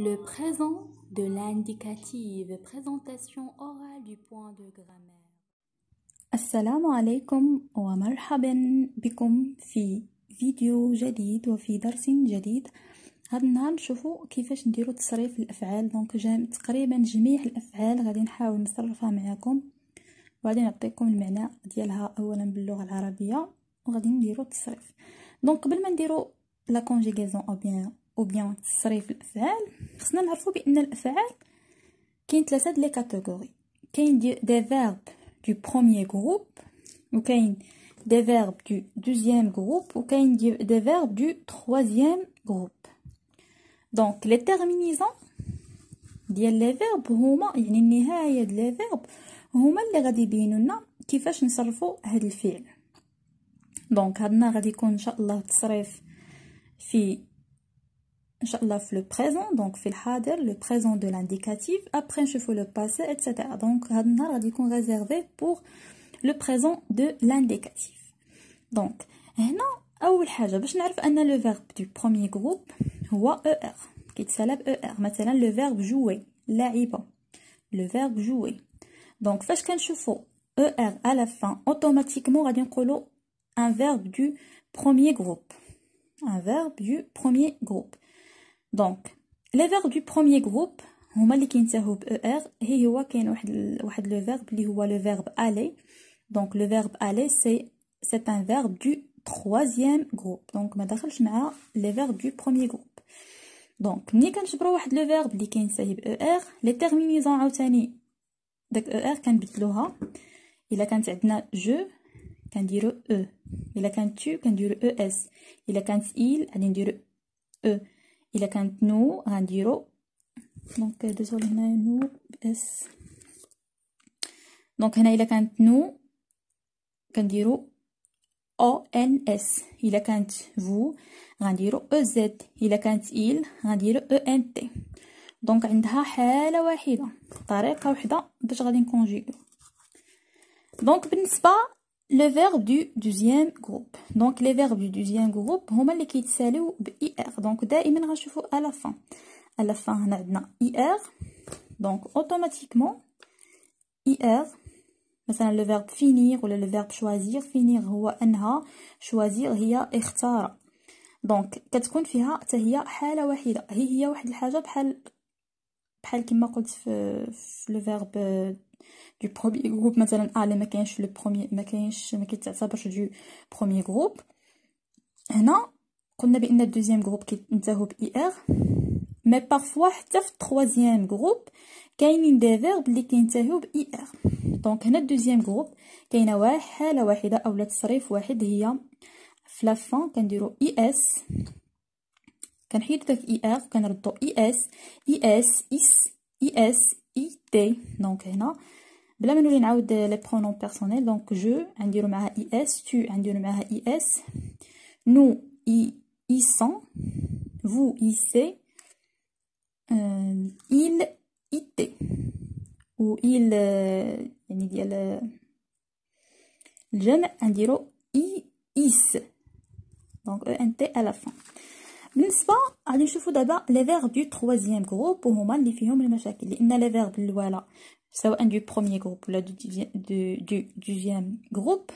Le présent de l'indicative, présentation orale du point de grammaire. السلام عليكم ومرحبا بكم في فيديو جديد وفي درس جديد. هذا النهار نشوفوا كيفاش نديروا تصريف الافعال. دونك تقريبا جميع الافعال غادي نحاول نصرفها معكم وغادي نعطيكم المعنى ديالها اولا باللغه العربيه وغادي نديروا التصريف. دونك قبل ما نديروا لا كونجيغيزون او بيان تصريف الافعال خصنا نعرفوا بان الافعال كاين ثلاثه لي كاتيجوري. كاين دي فيرب du premier groupe ou des verbes du deuxième groupe ou des verbes du troisième groupe. Donc les terminaisons ديال les verbes هما يعني النهايه ديال les verbes هما اللي غادي يبينوا لنا كيفاش نصرفوا هذا الفعل. دونك هادنا غادي يكون ان شاء الله التصريف في ان شاء الله في لو بريزون، دونك في الحاضر لو بريزون دو لانديكاتيف، ابري نشوفوا لو باسي ايتترا. دونك هاد النهار غادي يكون ريزيرفي بور لو بريزون دو لانديكاتيف. دونك هنا اول حاجه باش نعرف ان لو فيرب دو بروميير جروب هو او ار، كيتسالى ب او ار. مثلا لو فيرب جوي لاعبه، لو فيرب جوي. دونك فاش كنشوفوا او ار على فان اوتوماتيكمون غادي نقولوا ان فيرب دو بروميير جروب، un verbe du premier groupe. Donc les verbes du premier groupe هما اللي كينتهوا ب er. هو كاين واحد لو فيرب اللي هو لو فيرب aller. Donc le verbe aller c'est un verbe du troisième groupe. Donc ما دخلش مع les verbes du premier groupe. Donc ملي كنجبروا واحد لو فيرب اللي كينتهي ب er لي تيرمينيزون عاوتاني داك er كنبدلوها. الا كانت عندنا جو كنديرو او، الا كانت تو كنديرو او اس، الا كانت il غادي نديرو او، الا كانت نو غنديرو دونك ديزولي هنا نو اس. دونك هنا الا كانت نو كنديرو او ان اس، الا كانت فو غنديرو او زد، الا كانت il غنديرو او ان تي. دونك عندها حاله واحده، طريقه واحده باش غادي نكونجيغو. دونك بالنسبه le verbe du deuxième groupe. Donc les verbes du deuxième groupe هما اللي كيتساليو ب er. Donc دائما غنشوفوا à la fin. À la fin هنا عندنا er. Donc automatiquement er مثلا le verbe finir ولا le verbe choisir. finir هو انهى، choisir هي اختار. دونك كتكون فيها حتى هي حاله واحده، هي واحد الحاجه بحال كما قلت في لو فيرب دو بروميير جروب. مثلا اللي ما كاينش لو بروميير ما كيتعتبرش دو بروميير جروب. هنا قلنا بان الدوزيام جروب كينتهوا ب er، مي بارفوا حتى في التروازيام جروب كاينين دي فيرب اللي كينتهوا ب er. دونك هنا الدوزيام جروب كاينه حاله واحده اولا تصريف واحد، هي في لا فان كنديروا اس، كنحيدو داك er كنردو اس تي. دونك هنا بلا ما نولي نعاود لي برونون بيرسونيل. دونك جو غنديرو معاها اس، تو غنديرو معاها اس، نو اي سون، فو اي سي، il ايتي، و il يعني ديال الجمع غنديرو ايس. دونك او ان تي على فان. بالنسبه غادي نشوفوا دابا لي فيرب دو تروازيام جروب وهما اللي فيهم المشاكل، لان لي فيرب الاولى سواء دو بروميير جروب ولا دو دوزيام جروب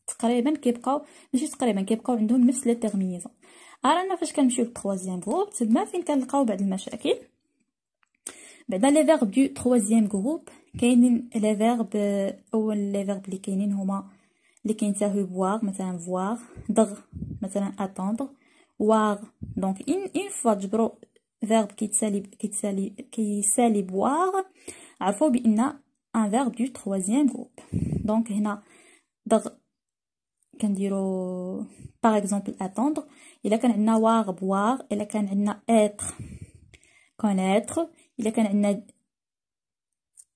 تقريبا كيبقاو، ماشي تقريبا كيبقاو عندهم نفس لي تيرمينيزون. رانا فاش كنمشيو للتروازيام جروب تما فين كنلقاو بعض المشاكل. بعدا لي فيرب دو تروازيام جروب كاينين لي فيرب اول لي فيرب اللي كاينين هما اللي كينتهوا بواغ، مثلا فواغ، دغ مثلا اتوندر، واغ. دونك اون فوا تجبروا فيرب كيسالي بواغ عرفوا بان ان فيرب دو تروازيام جروب. دونك هنا دغ كنديروا باغ اكزومبل اتوندر، الا كان عندنا واغ بواغ، الا كان عندنا اتر كونيتر، الا كان عندنا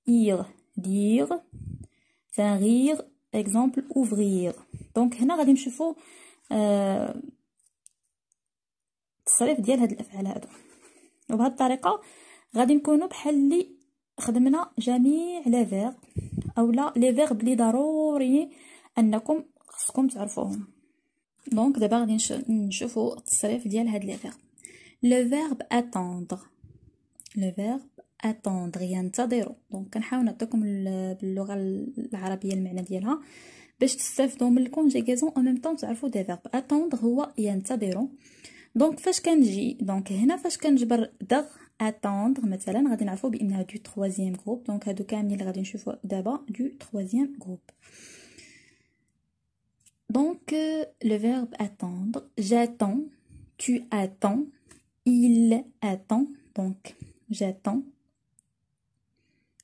اير دير، تنغير اكزومبل اوفرير. دونك هنا غادي نشوفوا التصريف ديال هاد الافعال هادو، وبهاد الطريقه غادي نكونوا بحال اللي خدمنا جميع لي فيرب اولا لي فيرب اللي ضروري انكم خصكم تعرفوهم. دونك دابا غادي نشوفوا التصريف ديال هاد لي فيرب. لو فيرب attendre لو فيرب اتوندر ينتظر. دونك كنحاول نعطيكم باللغه العربيه المعنى ديالها باش تستافدوا من الكونجيغاسيون او ميم طون تعرفوا دي فيرب. اتوندر هو ينتظر. دونك فاش كنجي دونك هنا فاش كنجبر دغ اتوندر مثلا غادي نعرفوا بانها دو تروازيام جروب. دونك هادو كاملين اللي غادي نشوفوا دابا دو تروازيام جروب. دونك le verbe attendre, j'attends, tu attends, il attend. donc j'attends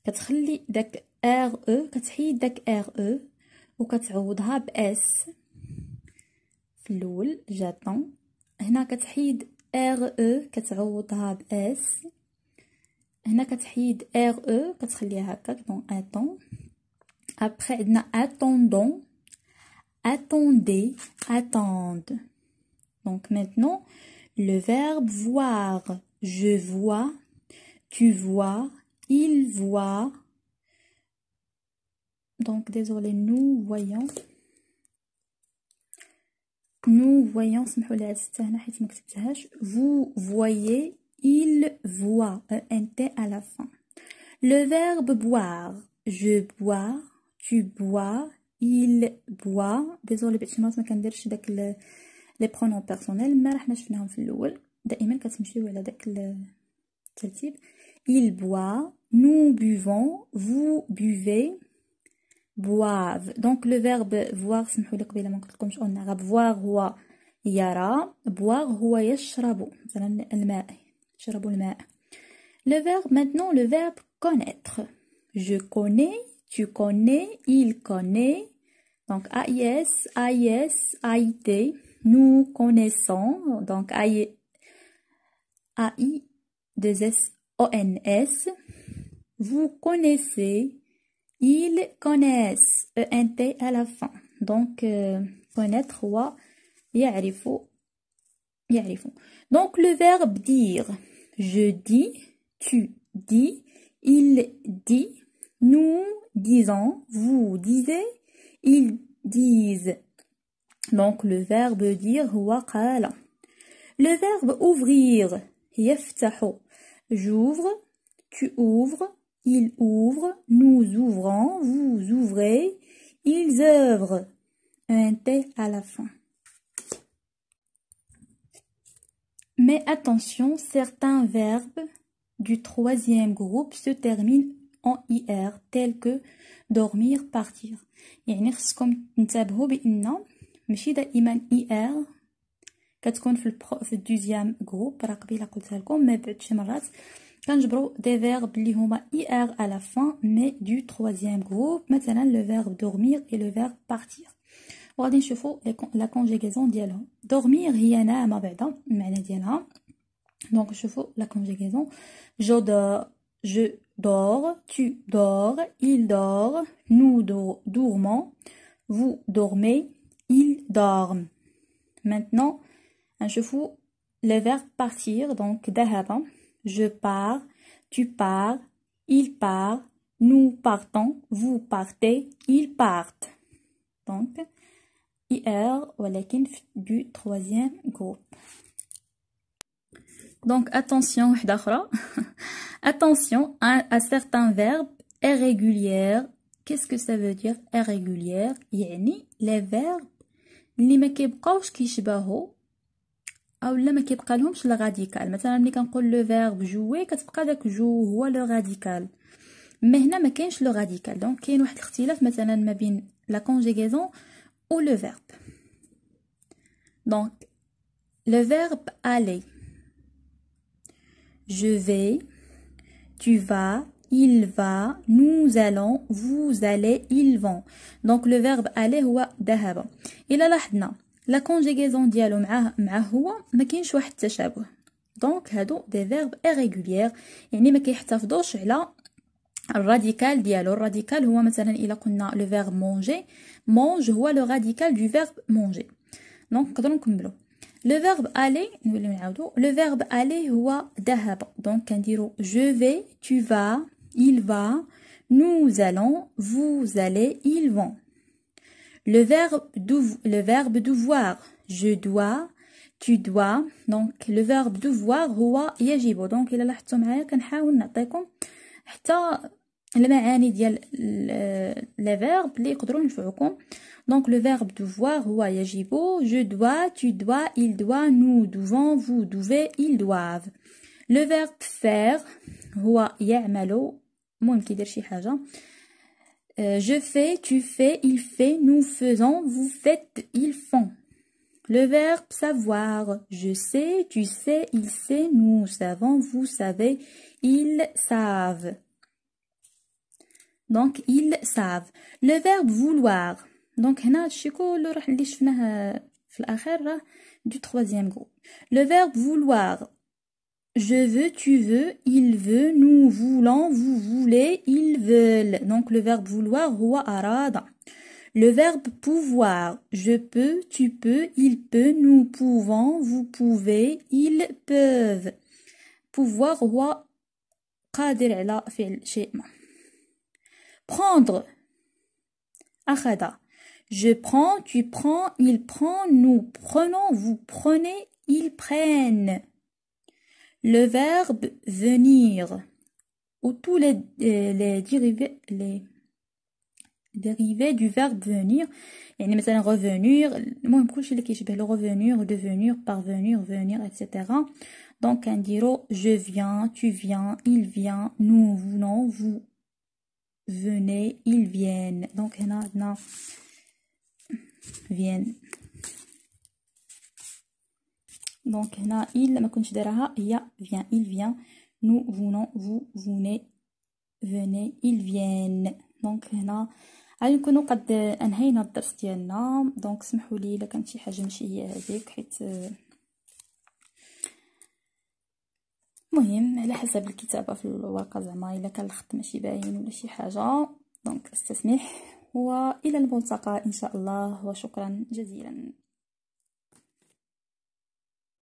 كتخلي داك ار او كتحيد داك ار او وكتعوضها باس في الاول j'attends. هنا كتحيد ار او كتعوضها باس. هنا كتحيد ار او كتخليها هكاك دونك attend. après عندنا attendons, attendez, attende. donc maintenant le verbe voir, je vois, tu vois, il voit. donc désolé nous voyons سمحوا لي على السته هنا حيت ما كتبتهاش. vous voyez, il voit, ent à la fin. le verbe boire, je bois, tu bois, il boit. désolé باش ما كنديرش داك لي برونون بيرسونيل ما رحنا شفناهم في الاول. دائما كتمشيو على داك الترتيب. il boit, nous buvons, vous buvez, boivent. donc le verbe voir سمحوا لي قبيله ما قلتلكمش قلنا غاب voir هو يرى, boire هو يشرب مثلا الماء, يشرب الماء. le verbe maintenant le verbe connaître, je connais, tu connais, il connaît. donc AIS, AIS, AIT, nous connaissons. donc AIS, vous connaissez, ils connaissent, ENT à la fin. donc connaître هو يعرفوا. donc le verbe dire, je dis, tu dis, il dit, nous disons, vous disiez, ils disent. donc le verbe dire هو قال. le verbe ouvrir, يفتح, j'ouvre, tu ouvres, il ouvre, nous ouvrons, vous ouvrez, ils œuvrent, un T à la fin. mais attention, certains verbes du troisième groupe se terminent en IR tels que dormir, partir. يعني خصكم تنتبهوا بان ماشي دائما IR كتكون في الدوزيام جروب. راه قبيله قلتها لكم ما بعد شي مرات كنجبروا دي فيرب اللي هما IR à la fin mais du troisième groupe. مثلا le verbe dormir et le verbe partir. وغادي نشوفوا لا كونجيغاسيون ديالهم. dormir هي نام بعدا المعنى ديالها. دونك نشوفوا لا كونجيغاسيون. je dors, tu dors, il dort, nous dormons, vous dormez, ils dorment. maintenant نشوفوا le verbe partir. donc ذهب, je pars, tu pars, il part, nous partons, vous partez, ils partent. donc IR ولكن du troisième groupe. donc attention وحده اخرى. attention à certains verbes irréguliers. qu'est-ce que ça veut dire irrégulière؟ يعني les verbes اللي ما كيبقاوش كيشبهوا او لا ما كيبقى لهمش الراديكال. مثلا ملي كنقول لو فيرب جوي كتبقى داك جو هو لو راديكال. مي هنا ما كاينش لو راديكال. دونك كاين واحد الاختلاف مثلا ما بين لا كونجيغاسيون و لو فيرب. دونك لو فيرب aller, je vais, tu vas, il va, nous allons, vous allez, ils vont. donc le verbe aller هو ذهب. الا لاحظنا لا كونجيغاسيون ديالو مع هو ما كاينش واحد التشابه. دونك هادو دي فيرب irréguliers يعني ما كيحتفظوش على الراديكال ديالو. الراديكال هو مثلا الا قلنا لو فيرب مونجي, مونج هو لو راديكال دو فيرب مونجي. دونك نقدروا نكملوا. لو فيرب aller نوليو نعاودو. لو فيرب aller هو ذهب. دونك كنديروا je vais, tu vas, il va, nous allons, vous allez, ils vont. le verbe devoir, je dois, tu dois. دونك لو فيرب devoir هو يجب. دونك الا لاحظتوا معايا كنحاول نعطيكم حتى المعاني ديال لي فيرب اللي يقدروا ينفعوكم. دونك لو فيرب devoir هو يجب. je dois, tu dois, il doit, nous devons, vous devez, ils doivent. لو فيرب faire هو يعمل، المهم كيدير شي حاجه. je fais, tu fais, il fait, nous faisons, vous faites, ils font. Le verbe savoir. Je sais, tu sais, il sait, nous savons, vous savez, ils savent. Donc ils savent. Le verbe vouloir. Donc هنا هادشي كله راح اللي شفناه في الاخر راه du troisième groupe. Le verbe vouloir. Je veux, tu veux, il veut, nous voulons, vous voulez, ils veulent. Donc le verbe vouloir هو أراد. Le verbe pouvoir. Je peux, tu peux, il peut, nous pouvons, vous pouvez, ils peuvent. Pouvoir هو قادر على فعل شيء ما. Prendre. أخذ. Je prends, tu prends, il prend, nous prenons, vous prenez, ils prennent. Le verbe venir. Ou tous les dérivés du verbe venir. يعني مثلا revenir. المهم كلشي اللي كيشبه le revenir, devenir, parvenir, venir, etc. Donc كنديرو je viens, tu viens, il vient, nous venons, vous venez, ils viennent. Donc هنا عندنا viennent. Donc هنا il ما كنتش دايرها هي vient, il vient, nous venons, vous venez, ils viennent. Donc هنا غادي نكونوا قد انهينا الدرس ديالنا. دونك سمحوا لي الا كانت شي حاجه ماشي هي هذيك، حيت مهم على حسب الكتابه في الورقه زعما الا كان الخط ماشي باين ولا شي حاجه. دونك استسمح والى الملتقى ان شاء الله، وشكرا جزيلا.